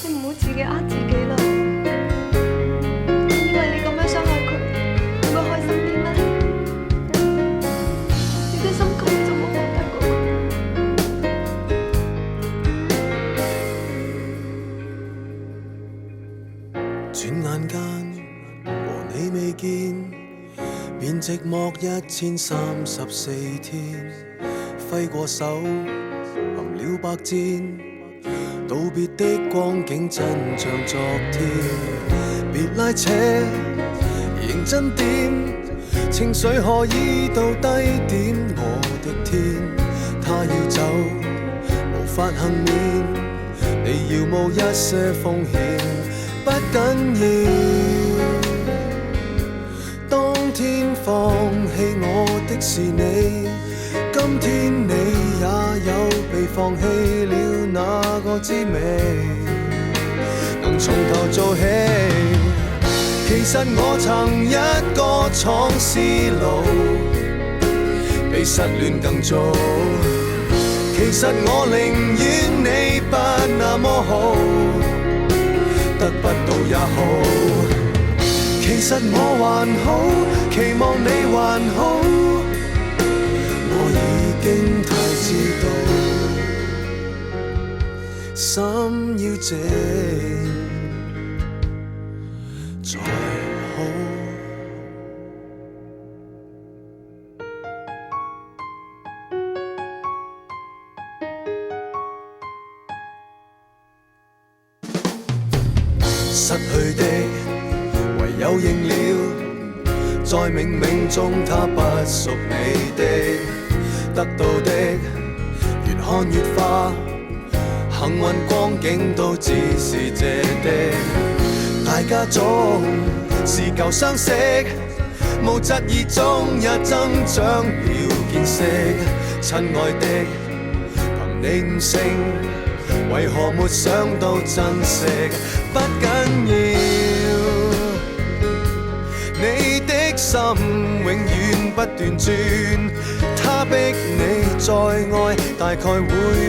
你唔好自己呃自己啦。你以為你咁樣傷害佢，佢會開心啲咩？你嘅心根本就冇放低過佢。轉眼間和你未見，便寂寞1034天，揮過手，含了白箭，道別的光景真像昨天。別拉扯，認真點，情緒何以到低點？我的天，他要走，無法幸免，你要冒一些風險，不緊要。當天放棄我的是你，今天你也有被放棄了那個滋味，能從頭做起。其實我曾一個闖絲路，比失戀更早。其實我寧願你不那麼好，得不到也好。其實我還好，期望你還好，我已經太知道，心要靜才好。失去的唯有認了，在冥冥中它不屬你的，得到的越看越花，幸運光景都只是這的。大家總是舊相識，無疾而終也增長了見識。親愛的，憑你悟性，為何沒想到珍惜？不緊要，你的心永遠不斷轉，他逼你再愛，大概會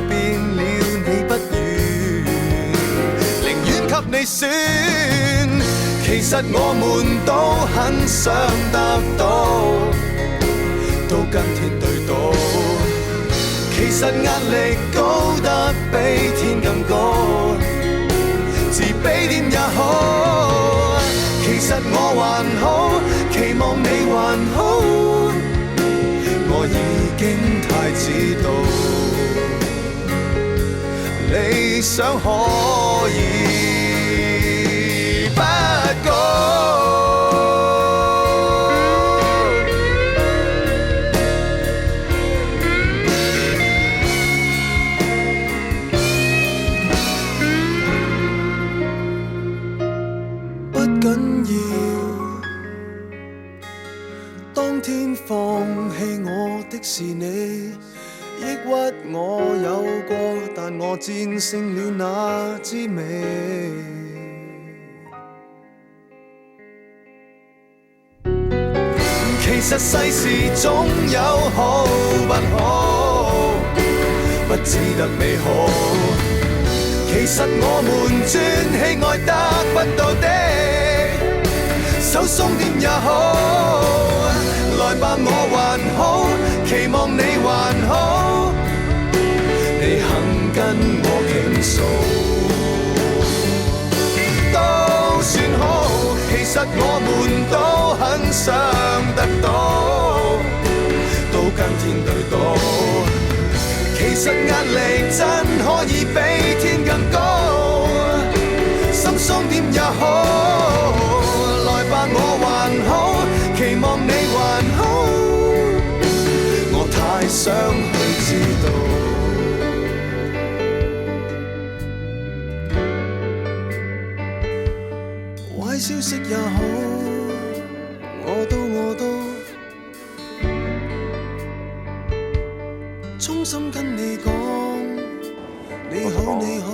變了你不願，寧願給你選。其實我們都很想得到，都跟天對賭。其實壓力高得比天更高，自卑點也好。其實我還好，期望你還好，我已經太知道，理想可以不高。放棄我的是你，抑鬱我有過，但我戰勝了那滋味。其實世事總有好不好，不只得美好。其實我們專喜愛得不到的，手鬆點也好。來吧，我還好，期望你還好，你肯跟我傾訴，都算好。其實我們都很想得到，都跟天對賭。其實壓力真可以比天更高，心鬆點也好。來吧，我還好，期望你還好，我太想去知道。壞消息也好，我都衷心跟你講，你好你好。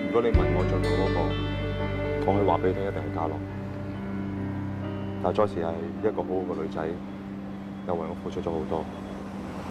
如果你問我做到嗰個，我可以話俾你聽，一定係家樂。但係 Joyce 係一個好好嘅女仔，又為我付出咗好多。